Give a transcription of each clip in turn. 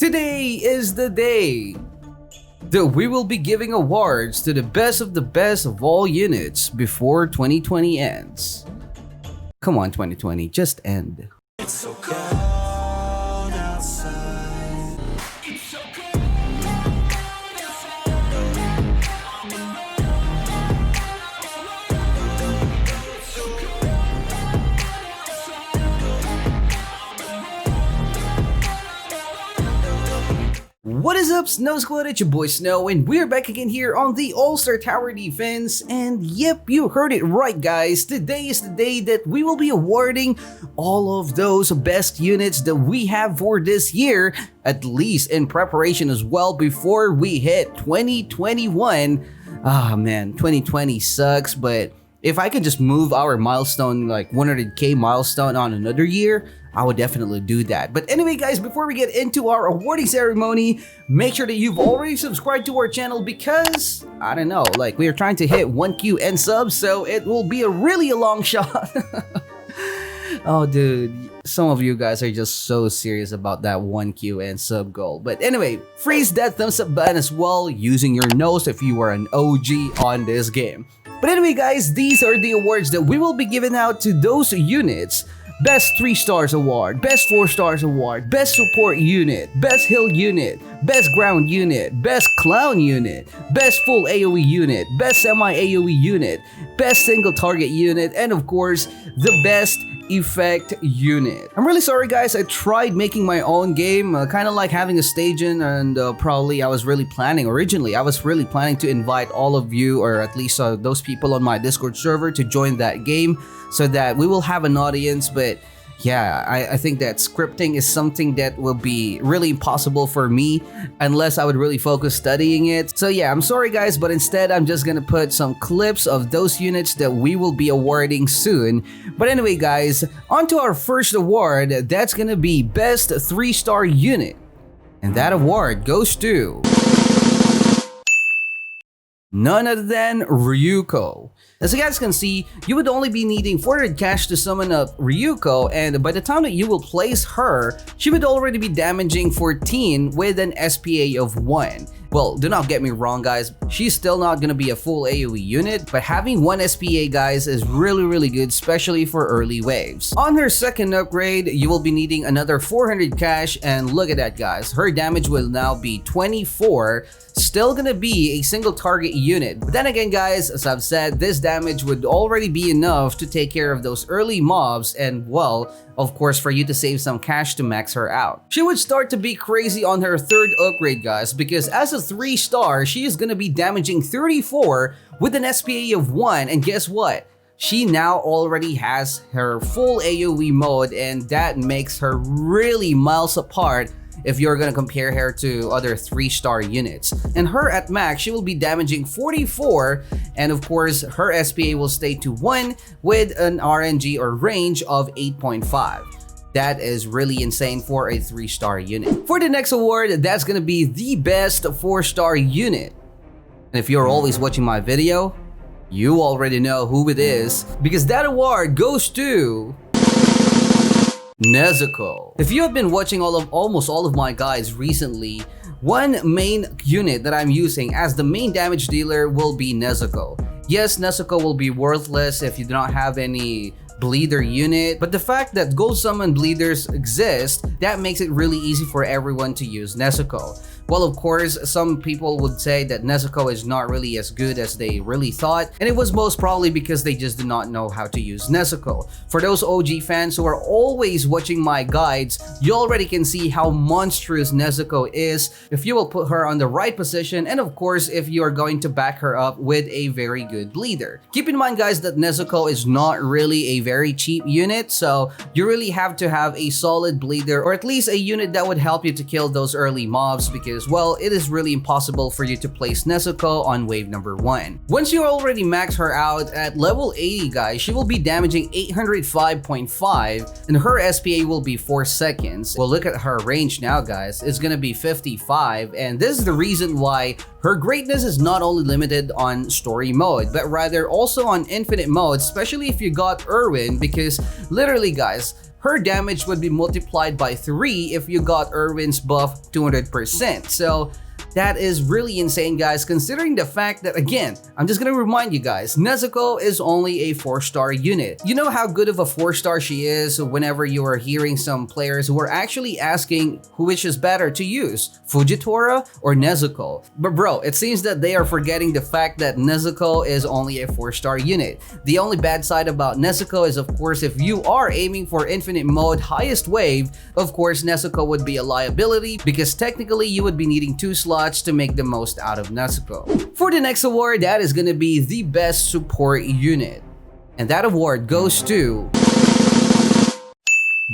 Today is the day that we will be giving awards to the best of all units before 2020 ends. Come on, 2020, just end. It's so cold outside. It's so cold What is up, Snow Squad? It's your boy Snow, and we're back again here on the All-Star Tower Defense. And yep, you heard it right, guys. Today is the day that we will be awarding all of those best units that we have for this year, at least in preparation as well, before we hit 2021. Ah, man, 2020 sucks, but if I could just move our milestone, like 100k milestone, on another year, I would definitely do that. But anyway, guys, before we get into our awarding ceremony, make sure that you've already subscribed to our channel because, I don't know, like we are trying to hit 1Q and subs, so it will be a really long shot. Oh, dude, some of you guys are just so serious about that 1Q and sub goal. But anyway, freeze that thumbs up button as well using your nose if you are an OG on this game. But anyway, guys, these are the awards that we will be giving out to those units. Best 3 stars award, best 4 stars award, best support unit, best heal unit, best ground unit, best clown unit, best full AoE unit, best semi AoE unit, best single target unit, and of course, the best effect unit. I'm really sorry, guys. I tried making my own game, kind of like having a staging, and originally I was really planning to invite all of you, or at least those people on my Discord server, to join that game so that we will have an audience. But yeah, I think that scripting is something that will be really impossible for me unless I would really focus studying it. So yeah, I'm sorry, guys, but instead I'm just gonna put some clips of those units that we will be awarding soon. But anyway, guys, on to our first award. That's gonna be best 3-star unit, and that award goes to none other than Ryuko. As you guys can see, you would only be needing 400 cash to summon up Ryuko, and by the time that you will place her, she would already be damaging 14 with an SPA of 1. Well, do not get me wrong, guys, she's still not gonna be a full AoE unit, but having 1 SPA, guys, is really good, especially for early waves. On her second upgrade, you will be needing another 400 cash, and look at that, guys, her damage will now be 24, still gonna be a single target unit. But then again, guys, as I've said, this damage would already be enough to take care of those early mobs, and well, of course, for you to save some cash to max her out. She would start to be crazy on her third upgrade, guys, because as a 3-star, she is gonna be damaging 34 with an SPA of 1, and guess what? She now already has her full AoE mode, and that makes her really miles apart if you're gonna compare her to other 3-star units. And her at max, she will be damaging 44, and of course, her SPA will stay to 1 with an RNG or range of 8.5. That is really insane for a 3-star unit. For the next award, that's gonna be the best 4-star unit. And if you're always watching my video, you already know who it is, because that award goes to Nezuko. If you have been watching almost all of my guides recently, one main unit that I'm using as the main damage dealer will be Nezuko. Yes, Nezuko will be worthless if you do not have any bleeder unit, but the fact that gold summon bleeders exist, that makes it really easy for everyone to use Nezuko. Well, of course, some people would say that Nezuko is not really as good as they really thought, and it was most probably because they just did not know how to use Nezuko. For those OG fans who are always watching my guides, you already can see how monstrous Nezuko is if you will put her on the right position, and of course, if you are going to back her up with a very good bleeder. Keep in mind, guys, that Nezuko is not really a very cheap unit, so you really have to have a solid bleeder, or at least a unit that would help you to kill those early mobs, because, well, it is really impossible for you to place Nezuko on wave number 1. Once you already max her out at level 80, guys, she will be damaging 805.5, and her SPA will be 4 seconds. Well, look at her range now, guys. It's gonna be 55, and this is the reason why her greatness is not only limited on story mode, but rather also on infinite mode, especially if you got Irwin, because literally, guys, her damage would be multiplied by 3 if you got Erwin's buff 200%. So that is really insane, guys, considering the fact that, again, I'm just gonna remind you guys, Nezuko is only a 4-star unit. You know how good of a 4-star she is whenever you are hearing some players who are actually asking which is better to use, Fujitora or Nezuko. But bro, it seems that they are forgetting the fact that Nezuko is only a 4-star unit. The only bad side about Nezuko is, of course, if you are aiming for infinite mode highest wave, of course, Nezuko would be a liability because technically you would be needing 2 slots to make the most out of Nezuko. For the next award, that is gonna be the best support unit. And that award goes to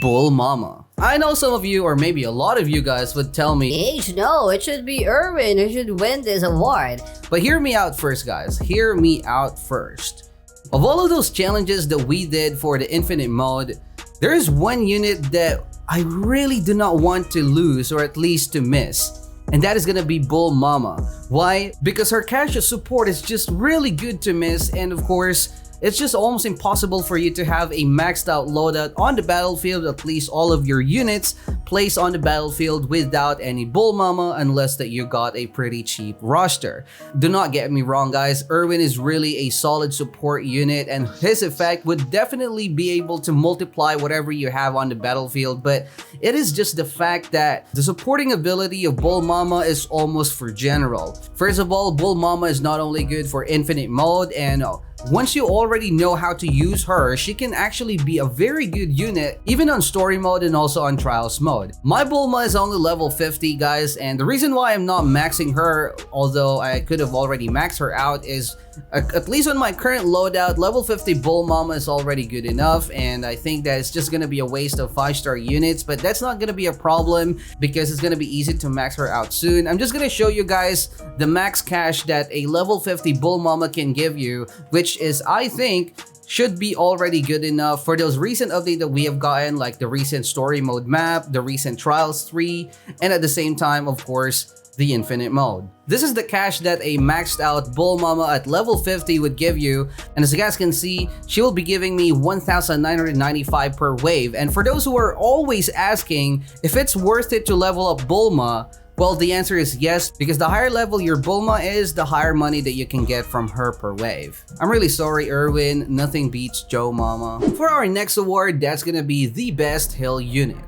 Bull Mama. I know some of you, or maybe a lot of you guys, would tell me, H, no, it should be Erwin who should win this award. but hear me out first, guys. Hear me out first. Of all of those challenges that we did for the infinite mode, there is one unit that I really do not want to lose, or at least to miss. And that is gonna be Bull Mama. Why? Because her casual support is just really good to miss, and of course, it's just almost impossible for you to have a maxed out loadout on the battlefield, at least all of your units placed on the battlefield without any Bull Mama, unless that you got a pretty cheap roster. Do not get me wrong, guys, Erwin is really a solid support unit and his effect would definitely be able to multiply whatever you have on the battlefield, but it is just the fact that the supporting ability of Bull Mama is almost for general. First of all, Bull Mama is not only good for infinite mode, and once you already know how to use her, she can actually be a very good unit even on story mode and also on trials mode. My Bulma is only level 50, guys, and the reason why I'm not maxing her, although I could have already maxed her out, is at least on my current loadout, level 50 Bull Mama is already good enough, and I think that it's just gonna be a waste of 5-star units, but that's not gonna be a problem because it's gonna be easy to max her out soon. I'm just gonna show you guys the max cash that a level 50 Bull Mama can give you, which is, I think, should be already good enough for those recent updates that we have gotten, like the recent story mode map, the recent trials 3, and at the same time, of course, the infinite mode. This is the cash that a maxed out Bull Mama at level 50 would give you, and as you guys can see, she will be giving me 1,995 per wave. And for those who are always asking if it's worth it to level up Bulma, well, the answer is yes, because the higher level your Bulma is, the higher money that you can get from her per wave. I'm really sorry, Erwin, nothing beats Joe Mama. For our next award, that's gonna be the best hill unit.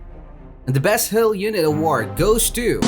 And the best hill unit award goes to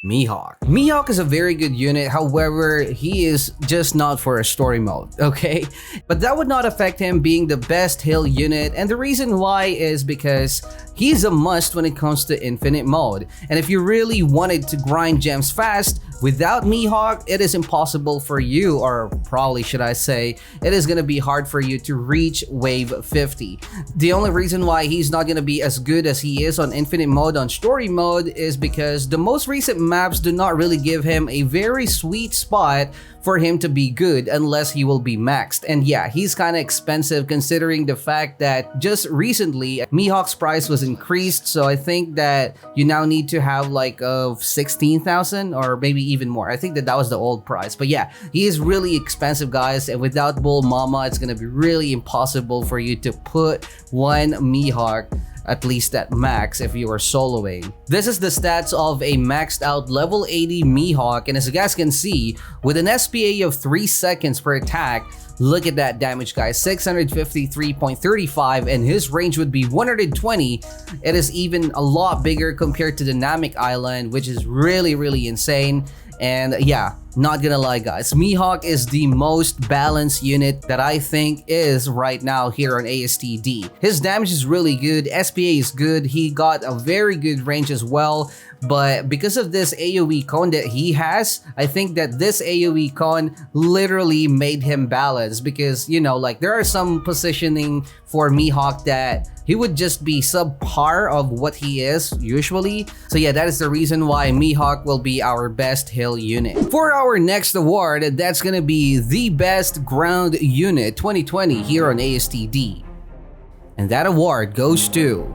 Mihawk. Mihawk is a very good unit, however, he is just not for a story mode, okay? But that would not affect him being the best hill unit, and the reason why is because he's a must when it comes to infinite mode. And if you really wanted to grind gems fast, without Mihawk, it is impossible for you, or probably should I say, it is gonna be hard for you to reach wave 50. The only reason why he's not gonna be as good as he is on infinite mode on story mode is because the most recent maps do not really give him a very sweet spot for him to be good unless he will be maxed. And yeah, he's kind of expensive considering the fact that just recently Mihawk's price was increased, so I think that you now need to have like 16,000 or maybe even more. I think that that was the old price, but yeah, he is really expensive, guys, and without Bull Mama, it's gonna be really impossible for you to put one Mihawk at least at max if you are soloing. This is the stats of a maxed out level 80 Mihawk, and as you guys can see, with an SPA of 3 seconds per attack, look at that damage, guys, 653.35, and his range would be 120. It is even a lot bigger compared to the Namek Island, which is really insane. And yeah, not gonna lie, guys, Mihawk is the most balanced unit that I think is right now here on ASTD. His damage is really good, SPA is good, he got a very good range as well, but because of this AoE con that he has, I think that this AoE con literally made him balanced, because, you know, like there are some positioning for Mihawk that he would just be subpar of what he is usually. So yeah, that is the reason why Mihawk will be our best hill unit. For our next award, that's gonna be the best ground unit 2020 here on ASTD. And that award goes to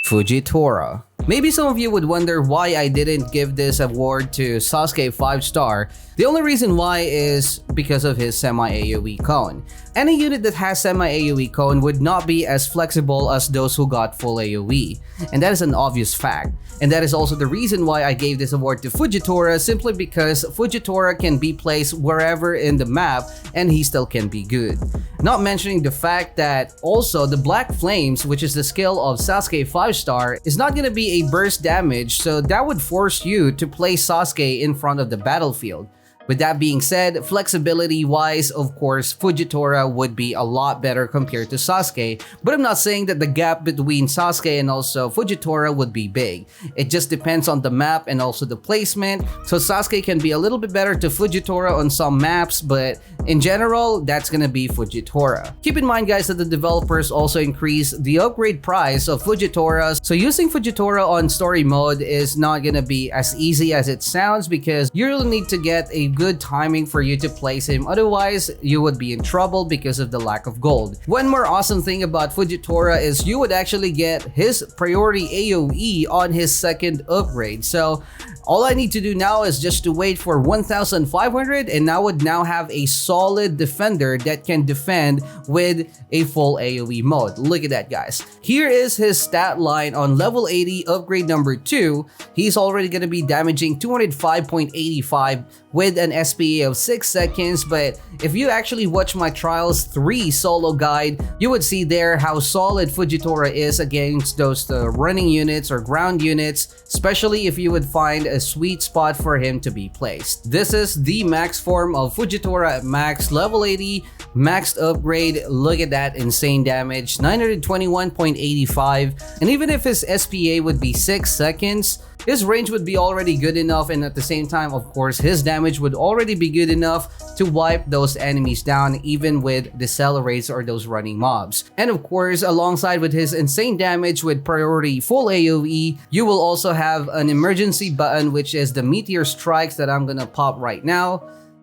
Fujitora. Maybe some of you would wonder why I didn't give this award to Sasuke 5-star. The only reason why is because of his semi-AoE cone. Any unit that has semi-AoE cone would not be as flexible as those who got full AoE, and that is an obvious fact. And that is also the reason why I gave this award to Fujitora, simply because Fujitora can be placed wherever in the map and he still can be good. Not mentioning the fact that also the Black Flames, which is the skill of Sasuke 5-star, is not going to be a burst damage, so that would force you to place Sasuke in front of the battlefield. With that being said, flexibility wise, of course, Fujitora would be a lot better compared to Sasuke, but I'm not saying that the gap between Sasuke and also Fujitora would be big. It just depends on the map and also the placement, so Sasuke can be a little bit better to Fujitora on some maps, but in general, that's gonna be Fujitora. Keep in mind guys that the developers also increased the upgrade price of Fujitora, so using Fujitora on story mode is not gonna be as easy as it sounds because you really need to get a good timing for you to place him, otherwise you would be in trouble because of the lack of gold. One more awesome thing about Fujitora is you would actually get his priority AoE on his second upgrade, so all I need to do now is just to wait for 1,500 and I would now have a solid defender that can defend with a full AoE mode. Look at that guys. Here is his stat line on level 80 upgrade number 2. He's already going to be damaging 205.85 with an SPA of 6 seconds, but if you actually watch my Trials 3 solo guide, you would see there how solid Fujitora is against those running units or ground units, especially if you would find a sweet spot for him to be placed. This is the max form of Fujitora at max, level 80, maxed upgrade. Look at that insane damage, 921.85, and even if his SPA would be 6 seconds, his range would be already good enough, and at the same time, of course, his damage would already be good enough to wipe those enemies down even with decelerates or those running mobs. And of course, alongside with his insane damage with priority full AoE, you will also have an emergency button, which is the meteor strikes that I'm gonna pop right now.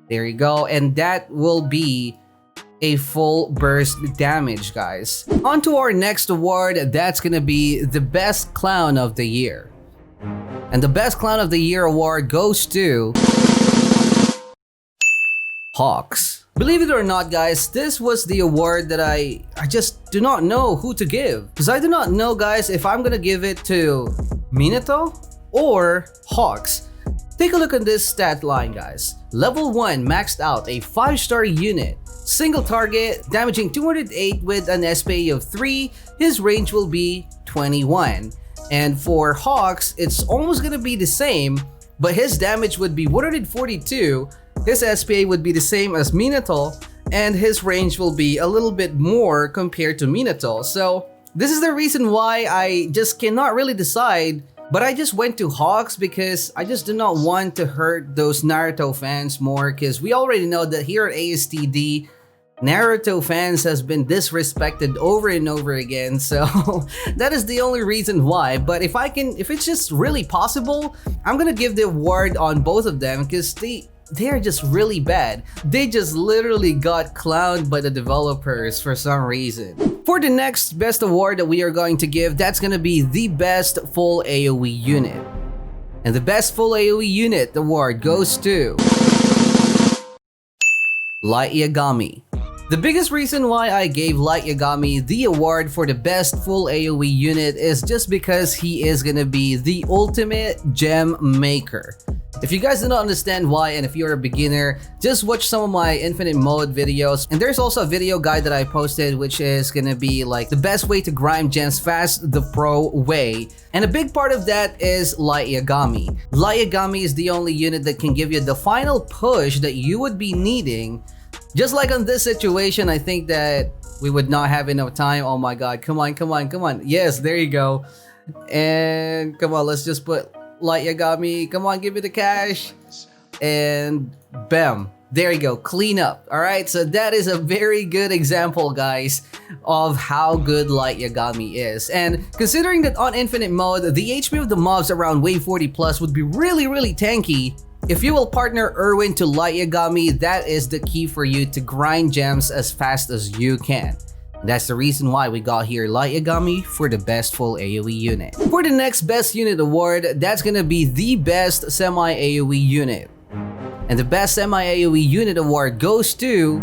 There you go, and that will be a full burst damage, guys. On to our next award, that's gonna be the best clown of the year. And the best clown of the year award goes to Hawks. Believe it or not guys, this was the award that I just do not know who to give. Because I do not know guys if I'm gonna give it to Minato or Hawks. Take a look at this stat line guys. Level 1 maxed out, a 5-star unit. Single target, damaging 208 with an SPA of 3. His range will be 21. And for Hawks, it's almost gonna be the same, but his damage would be 142, his SPA would be the same as Minato, and his range will be a little bit more compared to Minato. So this is the reason why I just cannot really decide, but I just went to Hawks because I just do not want to hurt those Naruto fans more, because we already know that here at ASTD, Naruto fans has been disrespected over and over again, so that is the only reason why. But if it's just really possible, I'm gonna give the award on both of them because they're just really bad. They just literally got clowned by the developers for some reason. For the next best award that we are going to give, that's gonna be the best full AoE unit. And the best full AoE unit award goes to Light Yagami. The biggest reason why I gave Light Yagami the award for the best full AoE unit is just because he is gonna be the ultimate gem maker. If you guys do not understand why, and if you're a beginner, just watch some of my infinite mode videos. And there's also a video guide that I posted which is gonna be like the best way to grind gems fast the pro way. And a big part of that is Light Yagami. Light Yagami is the only unit that can give you the final push that you would be needing. Just like on this situation, I think that we would not have enough time. Oh my god, come on, come on, come on. Yes, there you go. And come on, let's just put Light Yagami. Come on, give me the cash. And bam. There you go, clean up. Alright, so that is a very good example, guys, of how good Light Yagami is. And considering that on infinite mode, the HP of the mobs around wave 40 plus would be really tanky, if you will partner Erwin to Light Yagami, that is the key for you to grind gems as fast as you can. That's the reason why we got here Light Yagami for the best full AoE unit. For the next best unit award, that's gonna be the best semi-AoE unit. And the best semi-AoE unit award goes to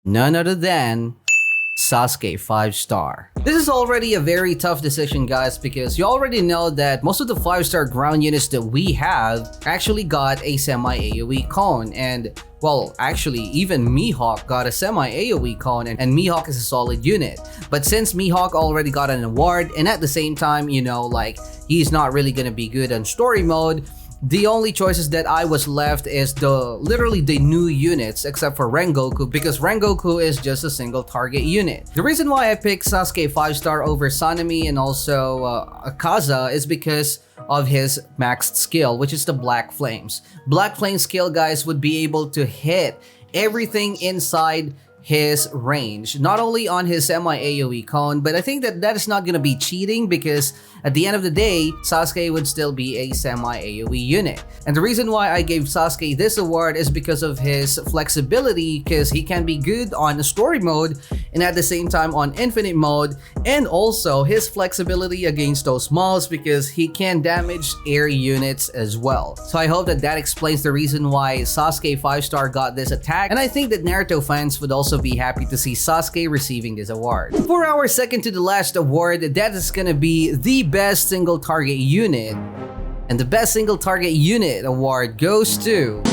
none other than Sasuke 5-star. This is already a very tough decision, guys, because you already know that most of the 5-star ground units that we have actually got a semi-AoE cone, and well, actually even Mihawk got a semi-AoE cone, and Mihawk is a solid unit. But since Mihawk already got an award, and at the same time, you know, like, he's not really gonna be good on story mode, the only choices that I was left is literally the new units except for Rengoku, because Rengoku is just a single target unit. The reason why I picked Sasuke 5-star over Sanemi and also Akaza is because of his maxed skill, which is the Black Flames. Black Flame skill, guys, would be able to hit everything inside his range, not only on his semi-AoE cone, but I think that is not gonna be cheating, because at the end of the day, Sasuke would still be a semi-AoE unit. And the reason why I gave Sasuke this award is because of his flexibility, because he can be good on the story mode and at the same time on infinite mode, and also his flexibility against those mobs because he can damage air units as well. So I hope that explains the reason why Sasuke 5-star got this attack, and I think that Naruto fans would also be happy to see Sasuke receiving this award. For our second to the last award, that is gonna be the best single target unit, and the best single target unit award goes to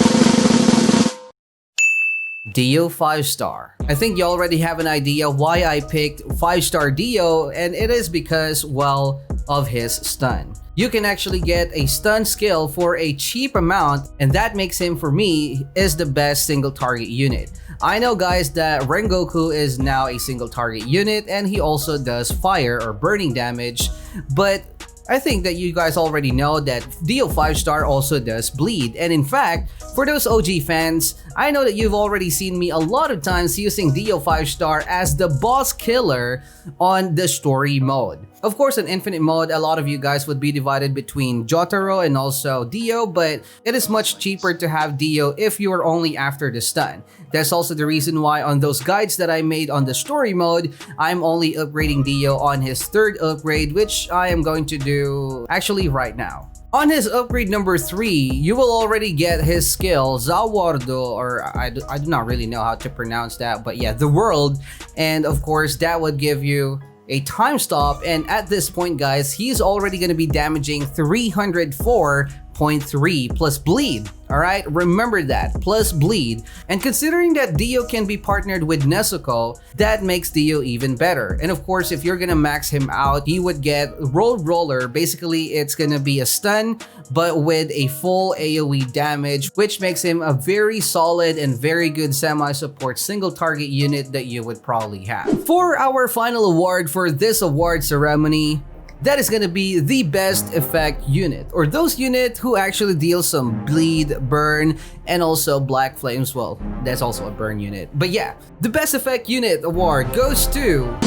Dio 5-star. I think you already have an idea why I picked 5-star Dio, and it is because, well, of his stun. You can actually get a stun skill for a cheap amount, and that makes him, for me, is the best single target unit. I know, guys, that Rengoku is now a single target unit and he also does fire or burning damage, but I think that you guys already know that Dio 5-star also does bleed. And in fact, for those OG fans, I know that you've already seen me a lot of times using Dio 5-star as the boss killer on the story mode. Of course, in infinite mode, a lot of you guys would be divided between Jotaro and also Dio, but it is much cheaper to have Dio if you are only after the stun. That's also the reason why on those guides that I made on the story mode, I'm only upgrading Dio on his 3rd upgrade, which I am going to do actually right now. On his upgrade number 3, you will already get his skill, Zawardo, or I do not really know how to pronounce that, but yeah, the world. And of course, that would give you a time stop, and at this point, guys, he's already going to be damaging 304.3 plus bleed. Alright, remember that, plus bleed. And considering that Dio can be partnered with Nezuko, that makes Dio even better. And of course, if you're gonna max him out, he would get Road Roller. Basically, it's gonna be a stun, but with a full AoE damage, which makes him a very solid and very good semi-support single target unit that you would probably have. For our final award for this award ceremony, that is gonna be the best effect unit, or those unit who actually deal some bleed, burn, and also black flames. Well, that's also a burn unit. But yeah, the best effect unit award goes to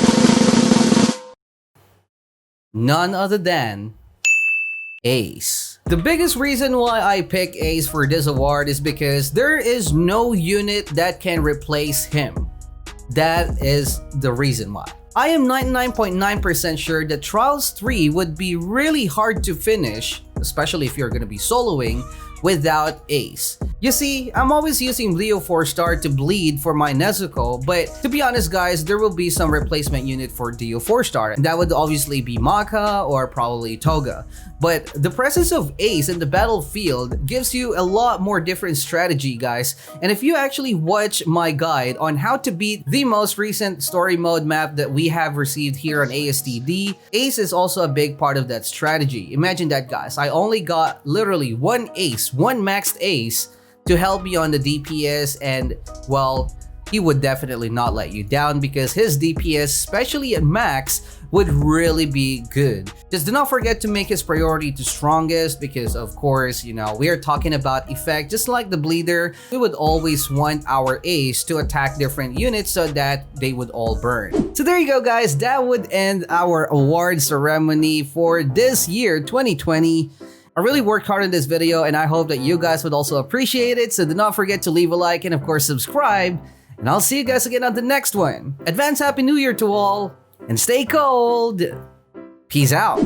none other than Ace. The biggest reason why I pick Ace for this award is because there is no unit that can replace him. That is the reason why. I am 99.9% sure that Trials 3 would be really hard to finish, especially if you're gonna be soloing, without Ace. You see, I'm always using Leo 4-star to bleed for my Nezuko, but to be honest, guys, there will be some replacement unit for Dio 4-star, and that would obviously be Maka or probably Toga. But the presence of Ace in the battlefield gives you a lot more different strategy, guys. And if you actually watch my guide on how to beat the most recent story mode map that we have received here on ASTD, Ace is also a big part of that strategy. Imagine that, guys. I only got literally one Ace, one maxed Ace, to help me on the DPS, and well, he would definitely not let you down because his DPS, especially at max, would really be good. Just do not forget to make his priority to strongest because of course, you know, we are talking about effect. Just like the bleeder, we would always want our Ace to attack different units so that they would all burn. So there you go, guys. That would end our award ceremony for this year, 2020. I really worked hard on this video and I hope that you guys would also appreciate it. So do not forget to leave a like and of course subscribe. And I'll see you guys again on the next one. Advance Happy New Year to all, and stay cold. Peace out.